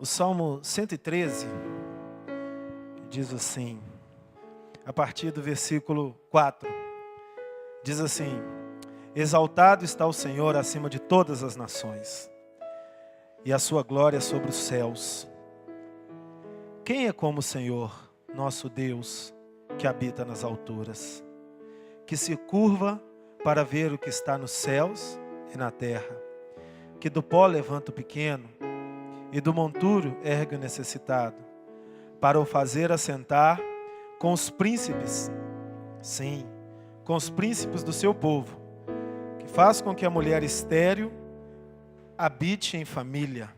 O Salmo 113 diz assim, a partir do versículo 4, diz assim: exaltado está o Senhor acima de todas as nações, e a sua glória sobre os céus. Quem é como o Senhor, nosso Deus, que habita nas alturas, que se curva para ver o que está nos céus e na terra, que do pó levanta o pequeno, e do monturo ergue o necessitado, para o fazer assentar com os príncipes, sim, com os príncipes do seu povo, que faz com que a mulher estéril habite em família,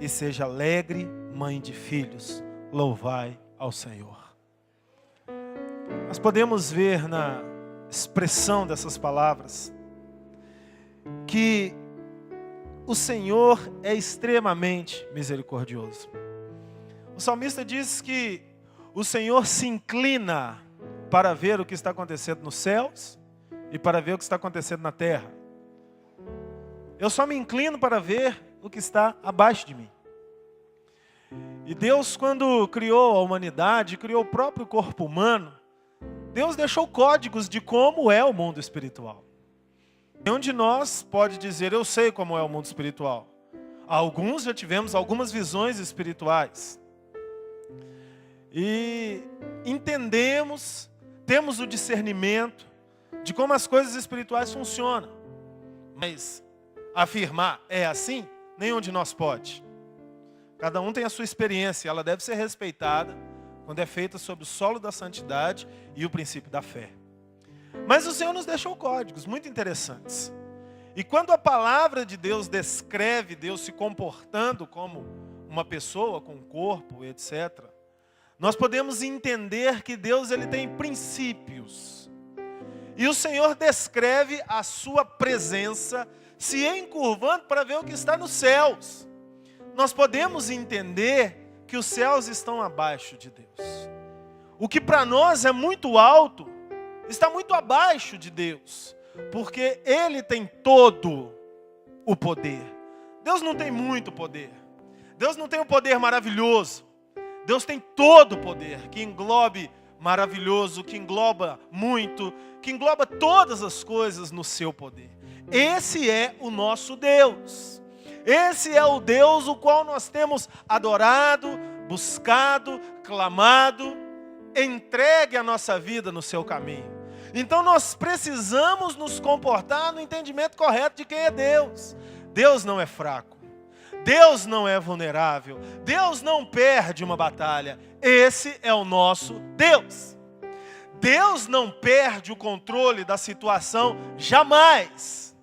e seja alegre mãe de filhos. Louvai ao Senhor. Nós podemos ver na expressão dessas palavras que o Senhor é extremamente misericordioso. O salmista diz que o Senhor se inclina para ver o que está acontecendo nos céus e para ver o que está acontecendo na terra. Eu só me inclino para ver o que está abaixo de mim. E Deus, quando criou a humanidade, criou o próprio corpo humano, Deus deixou códigos de como é o mundo espiritual. Nenhum de nós pode dizer, eu sei como é o mundo espiritual. Alguns já tivemos algumas visões espirituais. E entendemos, temos o discernimento de como as coisas espirituais funcionam. Mas afirmar é assim, nenhum de nós pode. Cada um tem a sua experiência, ela deve ser respeitada quando é feita sobre o solo da santidade e o princípio da fé. Mas o Senhor nos deixou códigos muito interessantes. E quando a palavra de Deus descreve Deus se comportando como uma pessoa com um corpo, etc., nós podemos entender que Deus ele tem princípios. E o Senhor descreve a sua presença se encurvando para ver o que está nos céus. Nós podemos entender que os céus estão abaixo de Deus. O que para nós é muito alto, está muito abaixo de Deus. Porque Ele tem todo o poder. Deus não tem muito poder. Deus não tem um poder maravilhoso. Deus tem todo o poder, que englobe maravilhoso, que engloba muito, que engloba todas as coisas no seu poder. Esse é o nosso Deus. Esse é o Deus o qual nós temos adorado, buscado, clamado, entregue a nossa vida no seu caminho. Então nós precisamos nos comportar no entendimento correto de quem é Deus. Deus não é fraco. Deus não é vulnerável. Deus não perde uma batalha. Esse é o nosso Deus. Deus não perde o controle da situação jamais.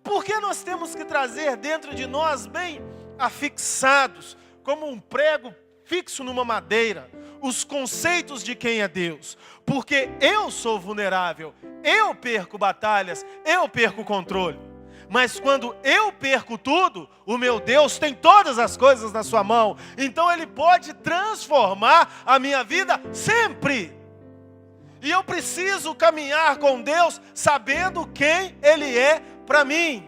Porque nós temos que trazer dentro de nós bem afixados, como um prego fixo numa madeira, os conceitos de quem é Deus. Porque eu sou vulnerável, eu perco batalhas, eu perco controle. Mas quando eu perco tudo, o meu Deus tem todas as coisas na sua mão. Então Ele pode transformar a minha vida sempre. E eu preciso caminhar com Deus sabendo quem Ele é para mim.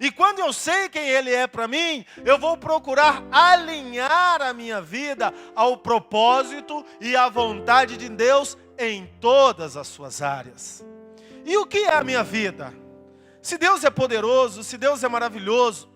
E quando eu sei quem Ele é para mim, eu vou procurar alinhar a minha vida ao propósito e à vontade de Deus em todas as suas áreas. E o que é a minha vida? Se Deus é poderoso, se Deus é maravilhoso,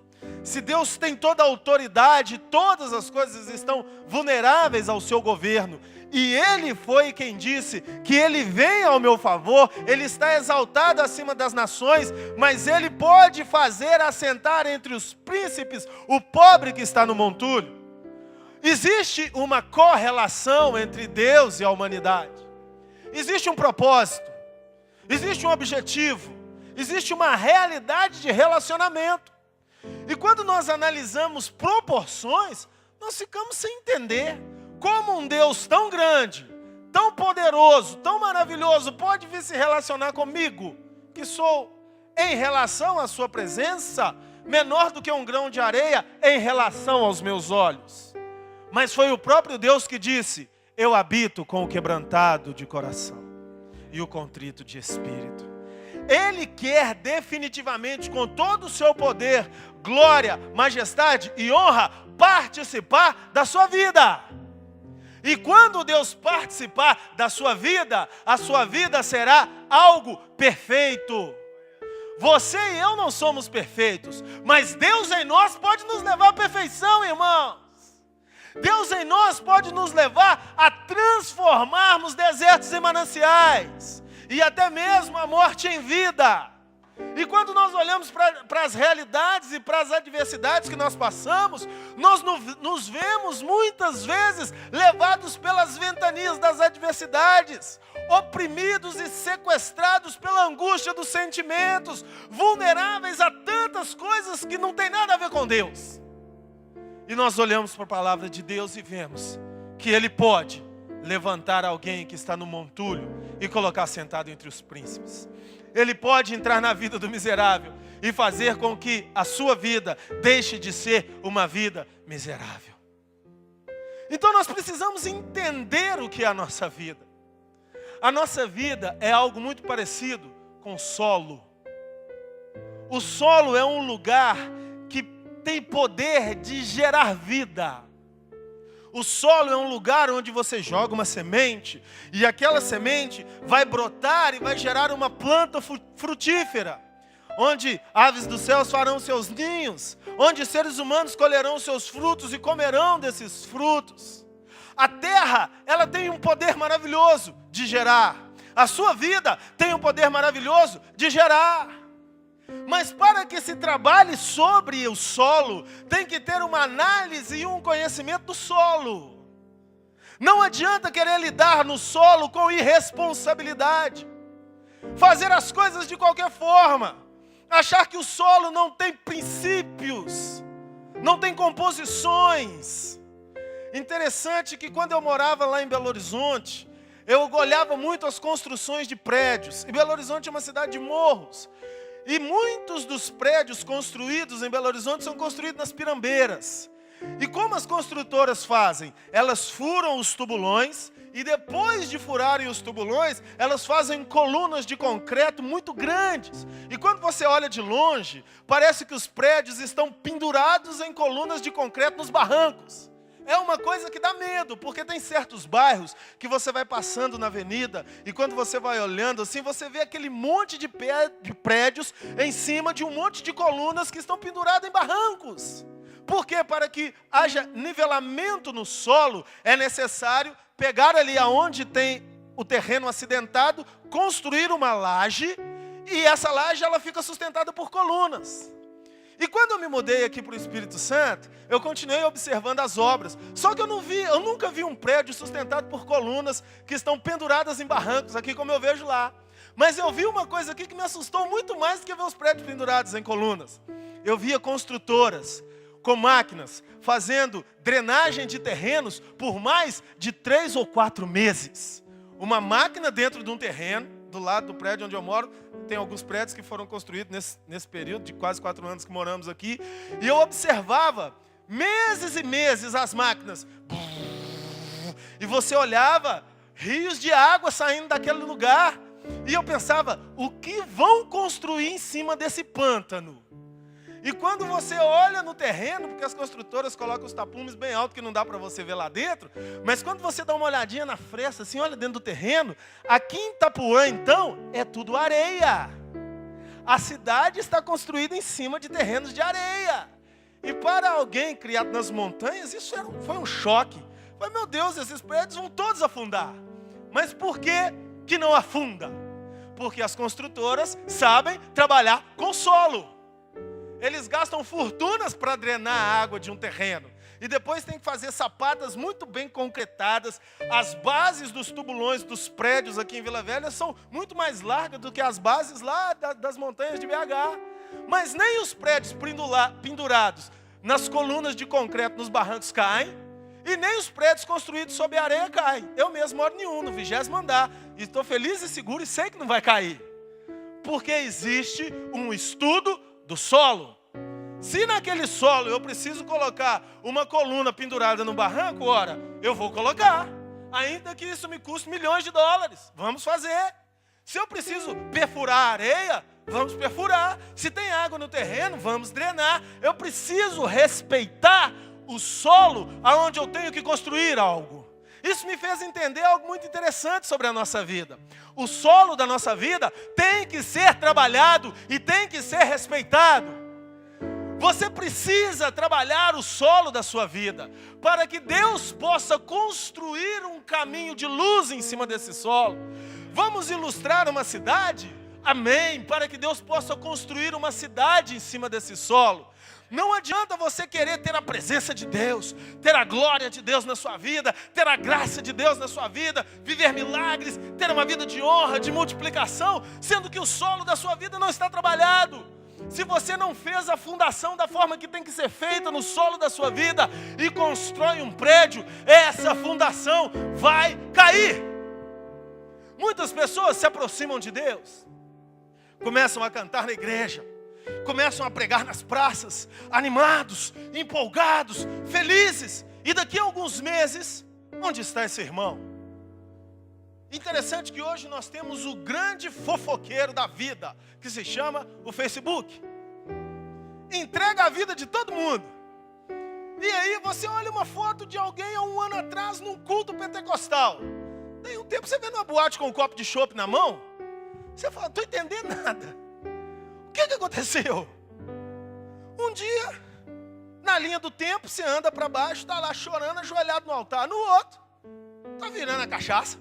se Deus tem toda a autoridade, todas as coisas estão vulneráveis ao seu governo, e Ele foi quem disse que Ele vem ao meu favor, Ele está exaltado acima das nações, mas Ele pode fazer assentar entre os príncipes o pobre que está no montúrio. Existe uma correlação entre Deus e a humanidade. Existe um propósito, existe um objetivo, existe uma realidade de relacionamento. E quando nós analisamos proporções, nós ficamos sem entender como um Deus tão grande, tão poderoso, tão maravilhoso pode vir se relacionar comigo, que sou, em relação à sua presença, menor do que um grão de areia em relação aos meus olhos. Mas foi o próprio Deus que disse, eu habito com o quebrantado de coração e o contrito de espírito. Ele quer definitivamente, com todo o seu poder, glória, majestade e honra, participar da sua vida. E quando Deus participar da sua vida, a sua vida será algo perfeito. Você e eu não somos perfeitos, mas Deus em nós pode nos levar à perfeição, irmãos. Deus em nós pode nos levar a transformarmos desertos em mananciais, e até mesmo a morte em vida. E quando nós olhamos para as realidades e para as adversidades que nós passamos, nós nos vemos muitas vezes levados pelas ventanias das adversidades, oprimidos e sequestrados pela angústia dos sentimentos, vulneráveis a tantas coisas que não tem nada a ver com Deus. E nós olhamos para a palavra de Deus e vemos que Ele pode levantar alguém que está no montulho e colocar sentado entre os príncipes. Ele pode entrar na vida do miserável e fazer com que a sua vida deixe de ser uma vida miserável. Então nós precisamos entender o que é a nossa vida. A nossa vida é algo muito parecido com solo. O solo é um lugar que tem poder de gerar vida. O solo é um lugar onde você joga uma semente e aquela semente vai brotar e vai gerar uma planta frutífera, onde aves dos céus farão seus ninhos, onde seres humanos colherão seus frutos e comerão desses frutos. A terra, ela tem um poder maravilhoso de gerar. A sua vida tem um poder maravilhoso de gerar. Mas para que se trabalhe sobre o solo, tem que ter uma análise e um conhecimento do solo. Não adianta querer lidar no solo com irresponsabilidade, fazer as coisas de qualquer forma, achar que o solo não tem princípios, não tem composições. Interessante que quando eu morava lá em Belo Horizonte, eu olhava muito as construções de prédios. E Belo Horizonte é uma cidade de morros. E muitos dos prédios construídos em Belo Horizonte são construídos nas pirambeiras. E como as construtoras fazem? Elas furam os tubulões e depois de furarem os tubulões, elas fazem colunas de concreto muito grandes. E quando você olha de longe, parece que os prédios estão pendurados em colunas de concreto nos barrancos. É uma coisa que dá medo, porque tem certos bairros que você vai passando na avenida e quando você vai olhando assim, você vê aquele monte de prédios em cima de um monte de colunas que estão penduradas em barrancos. Por quê? Para que haja nivelamento no solo, é necessário pegar ali aonde tem o terreno acidentado, construir uma laje, e essa laje ela fica sustentada por colunas. E quando eu me mudei aqui para o Espírito Santo, eu continuei observando as obras. Só que eu nunca vi um prédio sustentado por colunas que estão penduradas em barrancos, aqui como eu vejo lá. Mas eu vi uma coisa aqui que me assustou muito mais do que ver os prédios pendurados em colunas. Eu via construtoras com máquinas fazendo drenagem de terrenos por mais de 3 ou 4 meses. Uma máquina dentro de um terreno, do lado do prédio onde eu moro. Tem alguns prédios que foram construídos nesse período de quase 4 anos que moramos aqui. E eu observava meses e meses as máquinas. E você olhava rios de água saindo daquele lugar. E eu pensava, o que vão construir em cima desse pântano? E quando você olha no terreno, porque as construtoras colocam os tapumes bem alto que não dá para você ver lá dentro, mas quando você dá uma olhadinha na fresta, assim, olha dentro do terreno, aqui em Itapuã, então, é tudo areia. A cidade está construída em cima de terrenos de areia. E para alguém criado nas montanhas, isso foi um choque. Falei, meu Deus, esses prédios vão todos afundar. Mas por que não afunda? Porque as construtoras sabem trabalhar com solo. Eles gastam fortunas para drenar a água de um terreno. E depois tem que fazer sapatas muito bem concretadas. As bases dos tubulões dos prédios aqui em Vila Velha são muito mais largas do que as bases lá das montanhas de BH. Mas nem os prédios pendurados nas colunas de concreto nos barrancos caem. E nem os prédios construídos sob a areia caem. Eu mesmo moro em um, no 20º andar. E estou feliz e seguro e sei que não vai cair. Porque existe um estudo do solo. Se naquele solo eu preciso colocar uma coluna pendurada no barranco, ora, eu vou colocar. Ainda que isso me custe milhões de dólares. Vamos fazer. Se eu preciso perfurar a areia, vamos perfurar. Se tem água no terreno, vamos drenar. Eu preciso respeitar o solo aonde eu tenho que construir algo. Isso me fez entender algo muito interessante sobre a nossa vida. O solo da nossa vida tem que ser trabalhado e tem que ser respeitado. Você precisa trabalhar o solo da sua vida, para que Deus possa construir um caminho de luz em cima desse solo. Vamos ilustrar uma cidade? Amém, para que Deus possa construir uma cidade em cima desse solo. Não adianta você querer ter a presença de Deus, ter a glória de Deus na sua vida, ter a graça de Deus na sua vida, viver milagres, ter uma vida de honra, de multiplicação, sendo que o solo da sua vida não está trabalhado. Se você não fez a fundação da forma que tem que ser feita no solo da sua vida e constrói um prédio, essa fundação vai cair. Muitas pessoas se aproximam de Deus, começam a cantar na igreja, começam a pregar nas praças, animados, empolgados, felizes. E daqui a alguns meses, onde está esse irmão? Interessante que hoje nós temos o grande fofoqueiro da vida, que se chama o Facebook. Entrega a vida de todo mundo. E aí você olha uma foto de alguém há um ano atrás num culto pentecostal. Daí um tempo você vê numa boate com um copo de chopp na mão. Você fala, não estou entendendo nada. O que aconteceu? Um dia, na linha do tempo, você anda para baixo, está lá chorando, ajoelhado no altar. No outro, está virando a cachaça,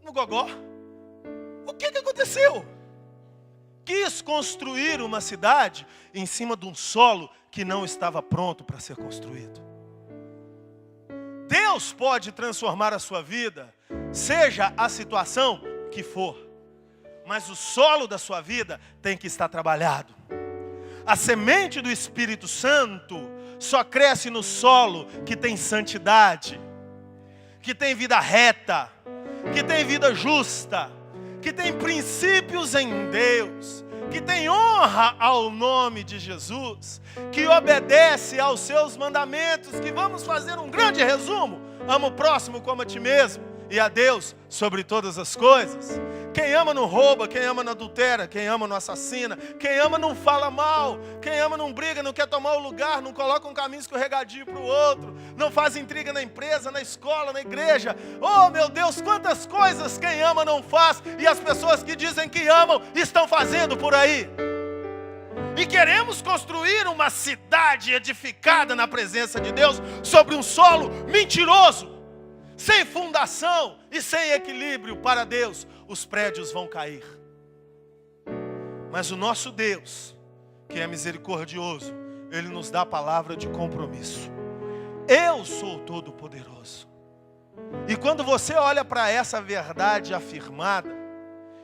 no gogó. O que aconteceu? Quis construir uma cidade em cima de um solo que não estava pronto para ser construído. Deus pode transformar a sua vida, seja a situação que for. Mas o solo da sua vida tem que estar trabalhado. A semente do Espírito Santo só cresce no solo que tem santidade, que tem vida reta, que tem vida justa, que tem princípios em Deus, que tem honra ao nome de Jesus, que obedece aos seus mandamentos, que vamos fazer um grande resumo: ama o próximo como a ti mesmo, e a Deus sobre todas as coisas. Quem ama não rouba, quem ama não adultera, quem ama não assassina, quem ama não fala mal, quem ama não briga, não quer tomar o lugar, não coloca um caminho escorregadio para o outro, não faz intriga na empresa, na escola, na igreja. Oh meu Deus, quantas coisas quem ama não faz, e as pessoas que dizem que amam estão fazendo por aí. E queremos construir uma cidade edificada na presença de Deus sobre um solo mentiroso, sem fundação e sem equilíbrio para Deus. Os prédios vão cair. Mas o nosso Deus, que é misericordioso, Ele nos dá a palavra de compromisso. Eu sou todo-poderoso. E quando você olha para essa verdade afirmada,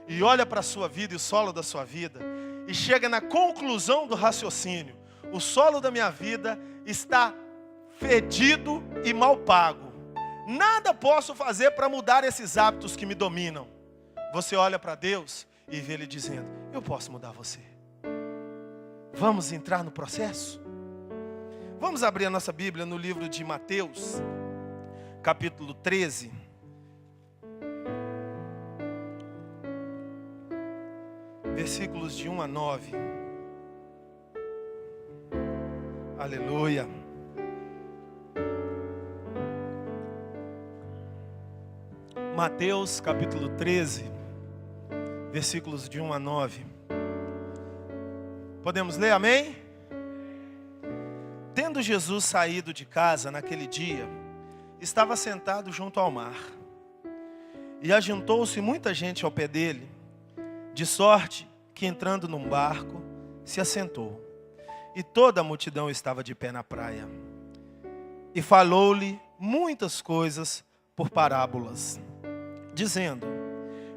e olha para a sua vida e o solo da sua vida, e chega na conclusão do raciocínio: o solo da minha vida está fedido e mal pago. Nada posso fazer para mudar esses hábitos que me dominam. Você olha para Deus e vê Ele dizendo: eu posso mudar você. Vamos entrar no processo? Vamos abrir a nossa Bíblia no livro de Mateus, capítulo 13. Versículos de 1 a 9. Aleluia. Mateus capítulo 13, versículos de 1 a 9. Podemos ler, amém? Tendo Jesus saído de casa naquele dia, estava sentado junto ao mar. E ajuntou-se muita gente ao pé dele, de sorte que, entrando num barco, se assentou. E toda a multidão estava de pé na praia. E falou-lhe muitas coisas por parábolas, dizendo: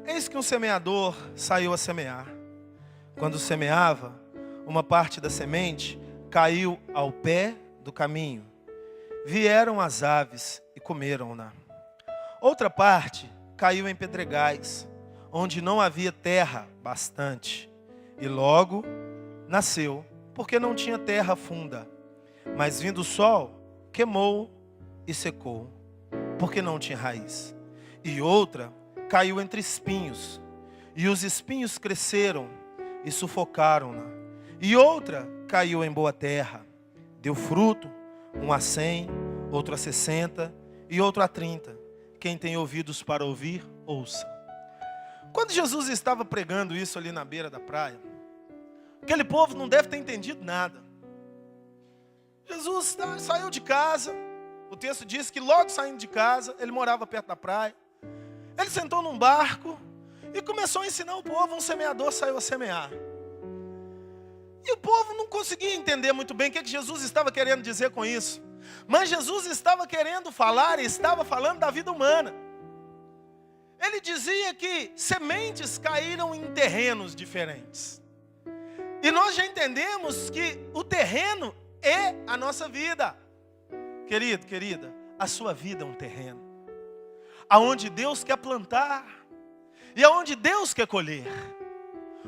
eis que um semeador saiu a semear. Quando semeava, uma parte da semente caiu ao pé do caminho. Vieram as aves e comeram-na. Outra parte caiu em pedregais, onde não havia terra bastante. E logo nasceu, porque não tinha terra funda. Mas vindo o sol, queimou e secou, porque não tinha raiz. E outra caiu entre espinhos, e os espinhos cresceram e sufocaram-na. E outra caiu em boa terra, deu fruto, um a 100, outro a 60 e outro a 30. Quem tem ouvidos para ouvir, ouça. Quando Jesus estava pregando isso ali na beira da praia, aquele povo não deve ter entendido nada. Jesus saiu de casa, o texto diz que logo saindo de casa, ele morava perto da praia. Ele sentou num barco e começou a ensinar o povo. Um semeador saiu a semear. E o povo não conseguia entender muito bem o que Jesus estava querendo dizer com isso. Mas Jesus estava querendo falar e estava falando da vida humana. Ele dizia que sementes caíram em terrenos diferentes. E nós já entendemos que o terreno é a nossa vida. Querido, querida, a sua vida é um terreno. Aonde Deus quer plantar e aonde Deus quer colher.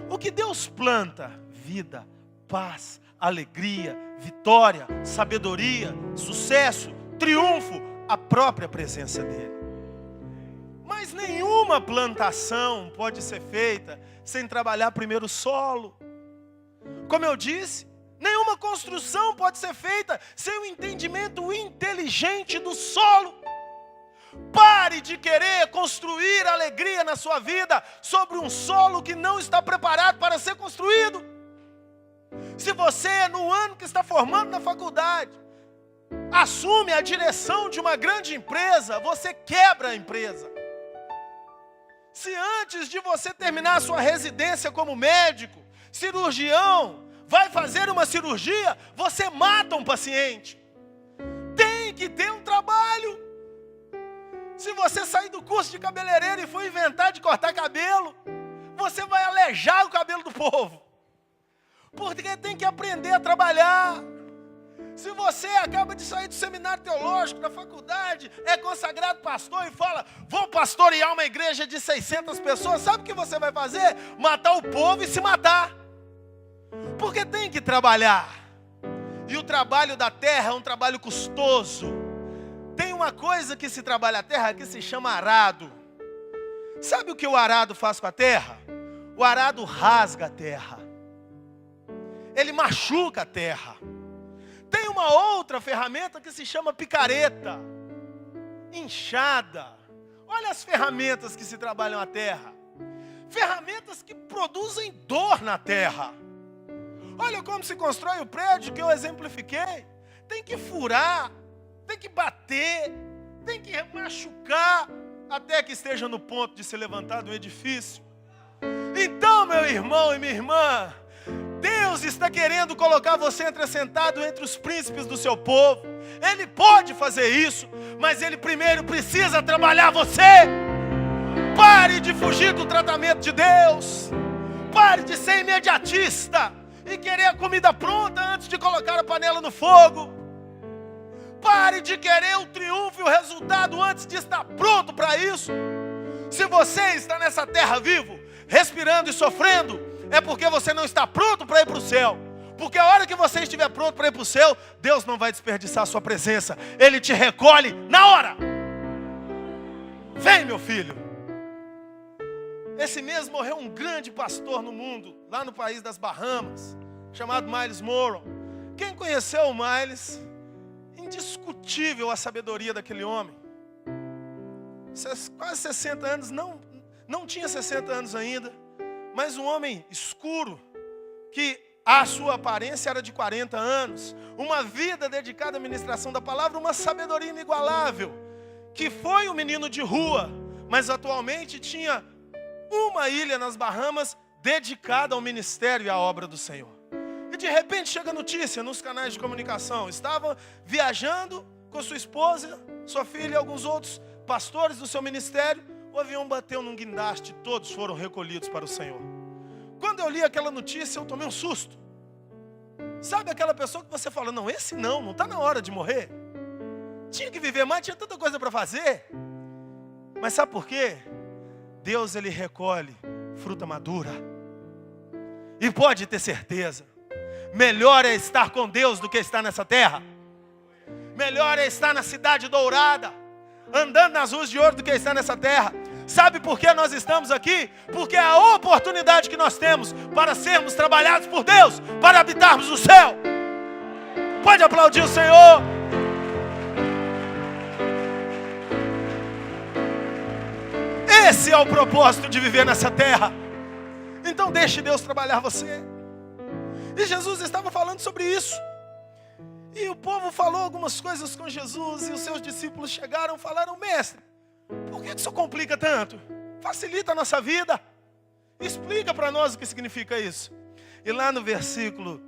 O que Deus planta? Vida, paz, alegria, vitória, sabedoria, sucesso, triunfo, a própria presença dEle. Mas nenhuma plantação pode ser feita sem trabalhar primeiro o solo. Como eu disse, nenhuma construção pode ser feita sem um entendimento inteligente do solo. Pare de querer construir alegria na sua vida sobre um solo que não está preparado para ser construído. Se você, no ano que está formando na faculdade, assume a direção de uma grande empresa, você quebra a empresa. Se antes de você terminar a sua residência como médico, cirurgião, vai fazer uma cirurgia, você mata um paciente. Tem que ter um trabalho. Se você sair do curso de cabeleireiro e for inventar de cortar cabelo, você vai alejar o cabelo do povo. Porque tem que aprender a trabalhar. Se você acaba de sair do seminário teológico, da faculdade, é consagrado pastor e fala, vou pastorear uma igreja de 600 pessoas, sabe o que você vai fazer? Matar o povo e se matar. Porque tem que trabalhar. E o trabalho da terra é um trabalho custoso. Tem uma coisa que se trabalha a terra que se chama arado. Sabe o que o arado faz com a terra? O arado rasga a terra. Ele machuca a terra. Tem uma outra ferramenta que se chama picareta, enxada. Olha as ferramentas que se trabalham a terra. Ferramentas que produzem dor na terra. Olha como se constrói o prédio que eu exemplifiquei. Tem que furar, tem que bater, tem que machucar, até que esteja no ponto de se levantar do edifício. Então, meu irmão e minha irmã, Deus está querendo colocar você assentado entre os príncipes do seu povo. Ele pode fazer isso, mas Ele primeiro precisa trabalhar você. Pare de fugir do tratamento de Deus. Pare de ser imediatista e querer a comida pronta antes de colocar a panela no fogo. Pare de querer o triunfo e o resultado antes de estar pronto para isso. Se você está nessa terra vivo, respirando e sofrendo, é porque você não está pronto para ir para o céu. Porque a hora que você estiver pronto para ir para o céu, Deus não vai desperdiçar a sua presença. Ele te recolhe na hora. Vem, meu filho. Esse mês morreu um grande pastor no mundo, lá no país das Bahamas, chamado Myles Munroe. Quem conheceu o Myles, indiscutível a sabedoria daquele homem. Quase 60 anos, não tinha 60 anos ainda. Mas um homem escuro, que a sua aparência era de 40 anos, uma vida dedicada à ministração da palavra, uma sabedoria inigualável, que foi um menino de rua, mas atualmente tinha uma ilha nas Bahamas dedicada ao ministério e à obra do Senhor. E de repente chega a notícia nos canais de comunicação, estava viajando com sua esposa, sua filha e alguns outros pastores do seu ministério. O avião bateu num guindaste, todos foram recolhidos para o Senhor. Quando eu li aquela notícia, eu tomei um susto. Sabe aquela pessoa que você fala, não, esse não está na hora de morrer. Tinha que viver mais, tinha tanta coisa para fazer. Mas sabe por quê? Deus, Ele recolhe fruta madura. E pode ter certeza, melhor é estar com Deus do que estar nessa terra. Melhor é estar na cidade dourada, andando nas ruas de ouro, do que estar nessa terra. Sabe por que nós estamos aqui? Porque é a oportunidade que nós temos para sermos trabalhados por Deus, para habitarmos o céu. Pode aplaudir o Senhor. Esse é o propósito de viver nessa terra. Então deixe Deus trabalhar você. E Jesus estava falando sobre isso. E o povo falou algumas coisas com Jesus. E os seus discípulos chegaram e falaram: mestre, por que isso complica tanto? Facilita a nossa vida. Explica para nós o que significa isso. E lá no versículo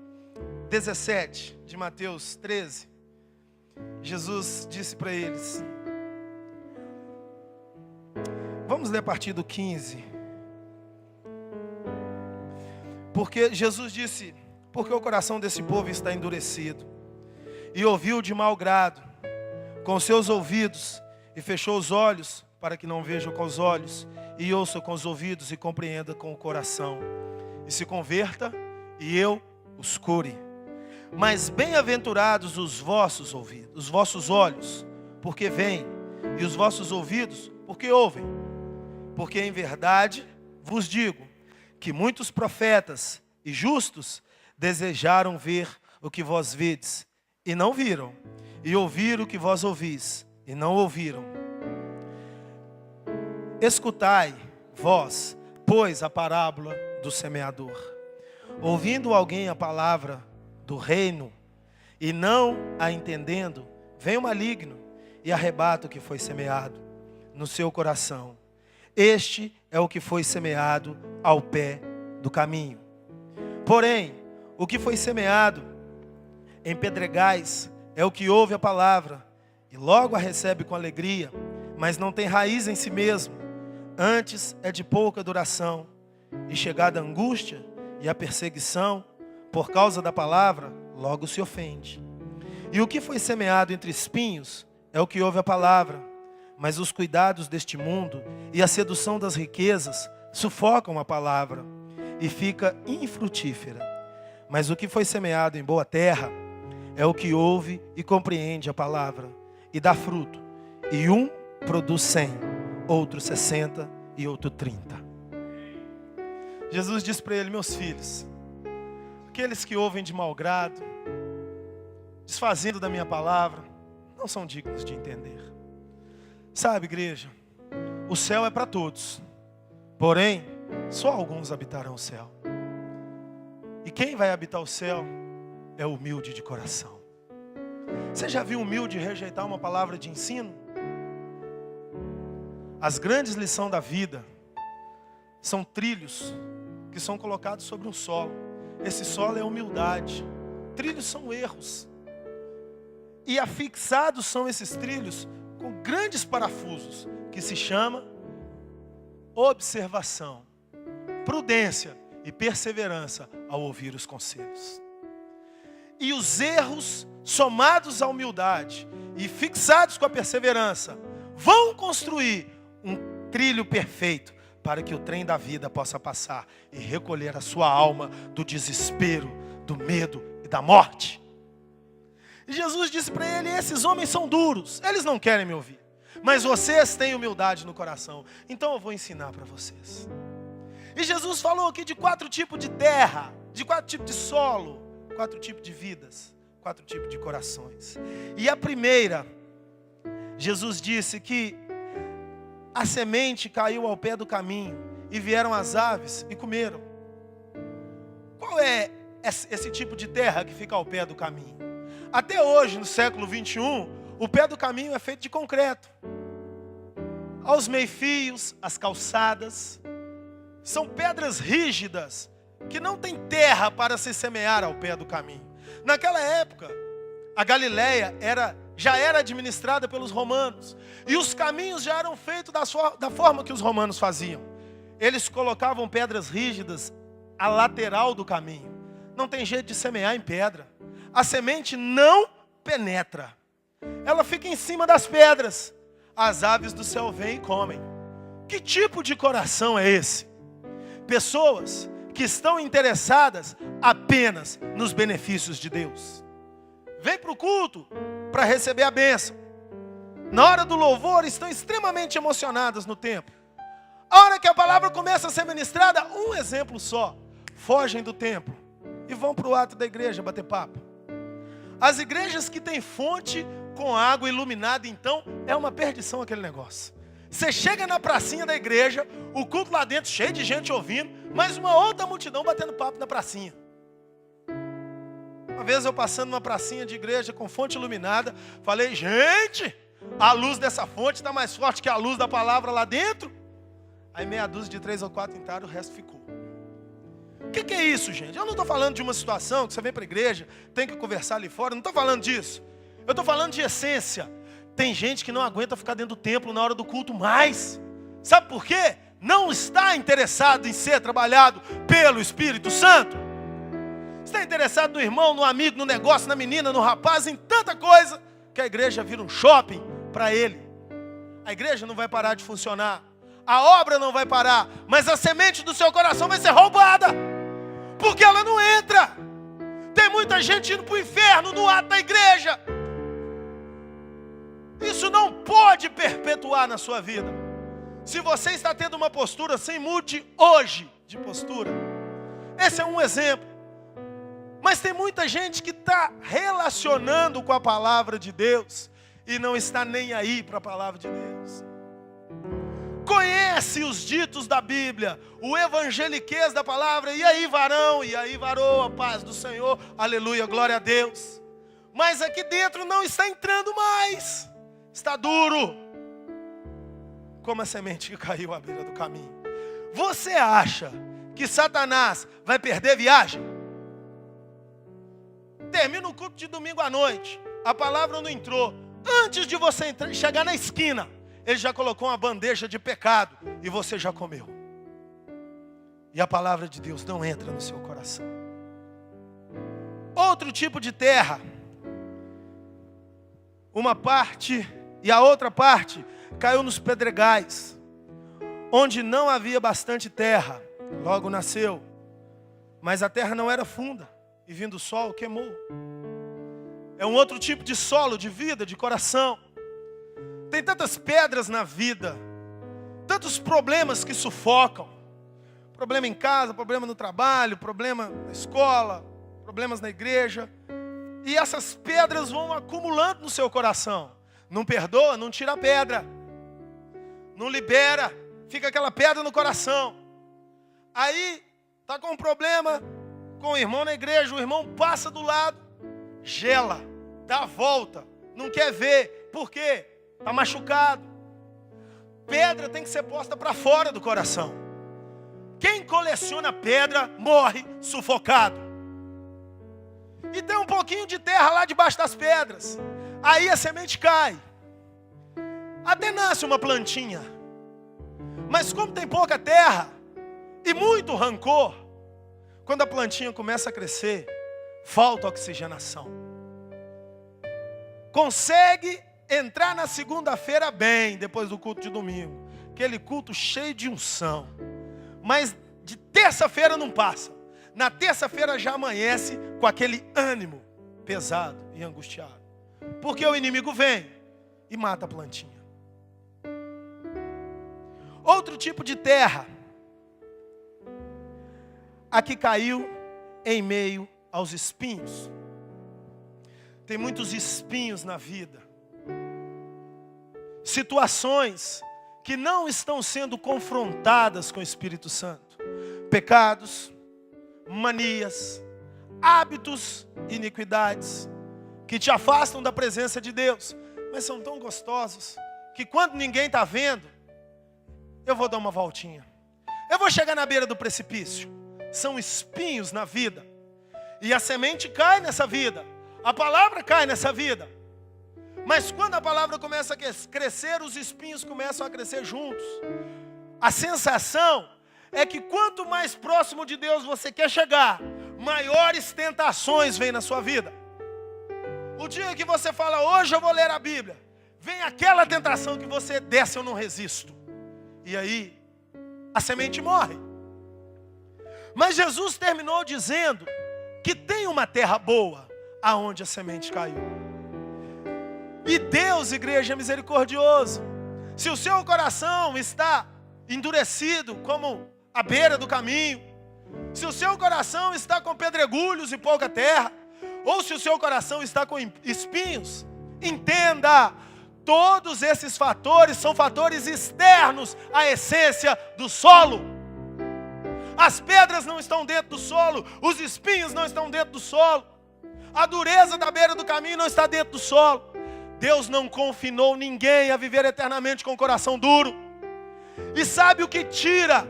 17 de Mateus 13, Jesus disse para eles, vamos ler a partir do 15. Porque Jesus disse: porque o coração desse povo está endurecido, e ouviu de mau grado com seus ouvidos, e fechou os olhos, para que não vejam com os olhos, e ouça com os ouvidos, e compreenda com o coração, e se converta, e eu os cure. Mas bem-aventurados os vossos ouvidos, os vossos olhos, porque veem, e os vossos ouvidos, porque ouvem. Porque em verdade vos digo que muitos profetas e justos desejaram ver o que vós vedes, e não viram, e ouvir o que vós ouvis, e não ouviram. Escutai, vós, pois, a parábola do semeador. Ouvindo alguém a palavra do reino, e não a entendendo, vem o maligno, e arrebata o que foi semeado no seu coração. Este é o que foi semeado ao pé do caminho. Porém, o que foi semeado em pedregais é o que ouve a palavra, e logo a recebe com alegria, mas não tem raiz em si mesmo. Antes é de pouca duração, e chegada a angústia e a perseguição, por causa da palavra, logo se ofende. E o que foi semeado entre espinhos é o que ouve a palavra, mas os cuidados deste mundo e a sedução das riquezas sufocam a palavra, e fica infrutífera. Mas o que foi semeado em boa terra é o que ouve e compreende a palavra, e dá fruto, e um produz 100, outro 60 e outro 30. Jesus disse para ele: meus filhos, aqueles que ouvem de mau grado, desfazendo da minha palavra, não são dignos de entender. Sabe, igreja, o céu é para todos, porém, só alguns habitarão o céu. E quem vai habitar o céu é o humilde de coração. Você já viu um humilde rejeitar uma palavra de ensino? As grandes lições da vida são trilhos que são colocados sobre um solo. Esse solo é a humildade. Trilhos são erros. E afixados são esses trilhos com grandes parafusos, que se chama observação, prudência e perseverança ao ouvir os conselhos. E os erros, somados à humildade e fixados com a perseverança, vão construir um trilho perfeito para que o trem da vida possa passar e recolher a sua alma do desespero, do medo e da morte. E Jesus disse para ele: esses homens são duros, eles não querem me ouvir, mas vocês têm humildade no coração, então eu vou ensinar para vocês. E Jesus falou aqui de 4 tipos de terra, de 4 tipos de solo, 4 tipos de vidas, 4 tipos de corações. E a primeira, Jesus disse que a semente caiu ao pé do caminho, e vieram as aves e comeram. Qual é esse tipo de terra que fica ao pé do caminho? Até hoje, no século 21, o pé do caminho é feito de concreto. Aos meio-fios, as calçadas, são pedras rígidas, que não tem terra para se semear ao pé do caminho. Naquela época, a Galileia já era administrada pelos romanos, e os caminhos já eram feitos da forma que os romanos faziam. Eles colocavam pedras rígidas à lateral do caminho. Não tem jeito de semear em pedra. A semente não penetra, ela fica em cima das pedras. As aves do céu vêm e comem. Que tipo de coração é esse? Pessoas que estão interessadas apenas nos benefícios de Deus. Vem para o culto para receber a bênção. Na hora do louvor estão extremamente emocionadas no templo. A hora que a palavra começa a ser ministrada, um exemplo só. Fogem do templo e vão para o ato da igreja bater papo. As igrejas que têm fonte com água iluminada, então, é uma perdição aquele negócio. Você chega na pracinha da igreja, o culto lá dentro cheio de gente ouvindo, mas uma outra multidão batendo papo na pracinha. Uma vez eu passando numa pracinha de igreja com fonte iluminada, falei, gente, a luz dessa fonte está mais forte que a luz da palavra lá dentro. Aí meia dúzia de 3 ou 4 entraram, o resto ficou. O que é isso, gente? Eu não estou falando de uma situação que você vem para a igreja, tem que conversar ali fora, não estou falando disso. Eu estou falando de essência. Tem gente que não aguenta ficar dentro do templo na hora do culto mais. Sabe por quê? Não está interessado em ser trabalhado pelo Espírito Santo. Está interessado no irmão, no amigo, no negócio, na menina, no rapaz, em tanta coisa, que a igreja vira um shopping para ele. A igreja não vai parar de funcionar. A obra não vai parar. Mas a semente do seu coração vai ser roubada. Porque ela não entra. Tem muita gente indo para o inferno no ato da igreja. Isso não pode perpetuar na sua vida. Se você está tendo uma postura assim, mude hoje de postura. Esse é um exemplo. Mas tem muita gente que está relacionando com a palavra de Deus e não está nem aí para a palavra de Deus. Conhece os ditos da Bíblia, o evangeliquez da palavra, e aí varão, e aí varoa, paz do Senhor, aleluia, glória a Deus. Mas aqui dentro não está entrando mais, está duro, como a semente que caiu à beira do caminho. Você acha que Satanás vai perder viagem? Termina o culto de domingo à noite, a palavra não entrou, antes de você chegar na esquina, ele já colocou uma bandeja de pecado e você já comeu. E a palavra de Deus não entra no seu coração. Outro tipo de terra. Uma parte e a outra parte caiu nos pedregais, onde não havia bastante terra. Logo nasceu. Mas a terra não era funda. E vindo o sol, queimou. É um outro tipo de solo, de vida, de coração. Tem tantas pedras na vida, tantos problemas que sufocam. Problema em casa, problema no trabalho, problema na escola, problemas na igreja. E essas pedras vão acumulando no seu coração. Não perdoa, não tira a pedra. Não libera, fica aquela pedra no coração. Aí, está com um problema com o irmão na igreja, o irmão passa do lado, gela, dá a volta, não quer ver. Por quê? Está machucado. Pedra tem que ser posta para fora do coração. Quem coleciona pedra morre sufocado. E tem um pouquinho de terra lá debaixo das pedras. Aí a semente cai. Até nasce uma plantinha. Mas como tem pouca terra e muito rancor, quando a plantinha começa a crescer, falta oxigenação. Consegue entrar na segunda-feira bem, depois do culto de domingo. Aquele culto cheio de unção. Mas de terça-feira não passa. Na terça-feira já amanhece com aquele ânimo pesado e angustiado. Porque o inimigo vem e mata a plantinha. Outro tipo de terra. Aqui caiu em meio aos espinhos. Tem muitos espinhos na vida. Situações que não estão sendo confrontadas com o Espírito Santo. Pecados, manias, hábitos, iniquidades, que te afastam da presença de Deus. Mas são tão gostosos, que quando ninguém está vendo, eu vou dar uma voltinha. Eu vou chegar na beira do precipício. São espinhos na vida. E a semente cai nessa vida. A palavra cai nessa vida. Mas quando a palavra começa a crescer, os espinhos começam a crescer juntos. A sensação é que quanto mais próximo de Deus você quer chegar, maiores tentações vêm na sua vida. O dia que você fala, hoje eu vou ler a Bíblia, vem aquela tentação que você desce, eu não resisto. E aí, a semente morre. Mas Jesus terminou dizendo que tem uma terra boa, aonde a semente caiu. E Deus, igreja, é misericordioso. Se o seu coração está endurecido como a beira do caminho, se o seu coração está com pedregulhos e pouca terra, ou se o seu coração está com espinhos, entenda, todos esses fatores são fatores externos à essência do solo. As pedras não estão dentro do solo, os espinhos não estão dentro do solo, a dureza da beira do caminho não está dentro do solo. Deus não confinou ninguém a viver eternamente com o coração duro. E sabe o que tira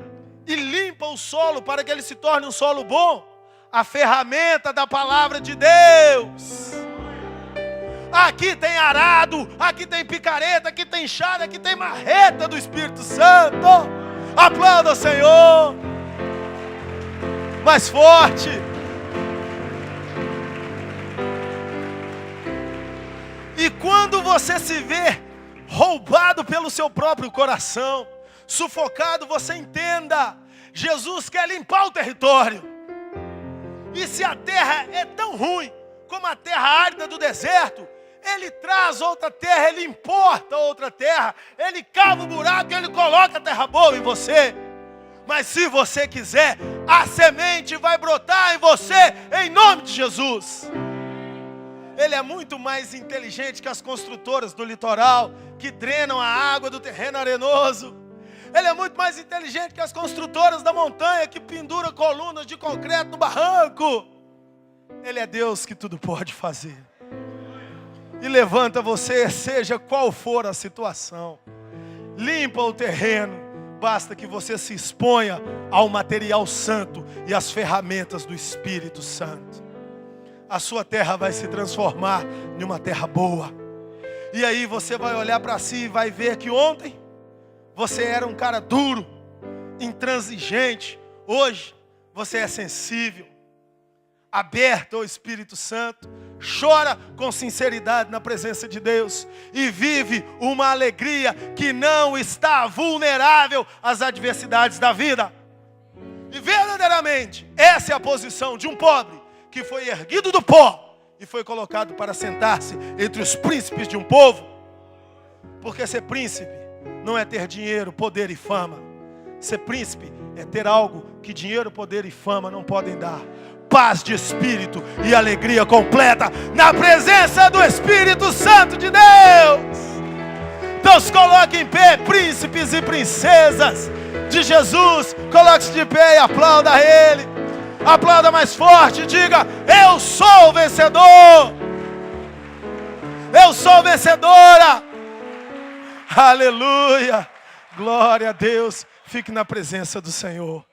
e limpa o solo para que ele se torne um solo bom? A ferramenta da palavra de Deus. Aqui tem arado, aqui tem picareta, aqui tem enxada, aqui tem marreta do Espírito Santo. Aplauda o Senhor. Mais forte. E quando você se vê roubado pelo seu próprio coração, sufocado, você entenda, Jesus quer limpar o território. E se a terra é tão ruim como a terra árida do deserto, Ele traz outra terra, Ele importa outra terra, Ele cava o buraco, Ele coloca a terra boa em você. Mas se você quiser, a semente vai brotar em você, em nome de Jesus. Ele é muito mais inteligente que as construtoras do litoral, que drenam a água do terreno arenoso. Ele é muito mais inteligente que as construtoras da montanha, que penduram colunas de concreto no barranco. Ele é Deus que tudo pode fazer. E levanta você, seja qual for a situação. Limpa o terreno. Basta que você se exponha ao material santo e às ferramentas do Espírito Santo. A sua terra vai se transformar em uma terra boa. E aí você vai olhar para si e vai ver que ontem você era um cara duro, intransigente. Hoje você é sensível, aberto ao Espírito Santo. Chora com sinceridade na presença de Deus e vive uma alegria que não está vulnerável às adversidades da vida. E verdadeiramente, essa é a posição de um pobre que foi erguido do pó e foi colocado para sentar-se entre os príncipes de um povo. Porque ser príncipe não é ter dinheiro, poder e fama. Ser príncipe é ter algo que dinheiro, poder e fama não podem dar: paz de espírito e alegria completa na presença do Espírito Santo de Deus. Então se coloque em pé, príncipes e princesas de Jesus. Coloque-se de pé e aplauda a Ele. Aplauda mais forte, diga: eu sou vencedor. Eu sou vencedora. Aleluia. Glória a Deus. Fique na presença do Senhor.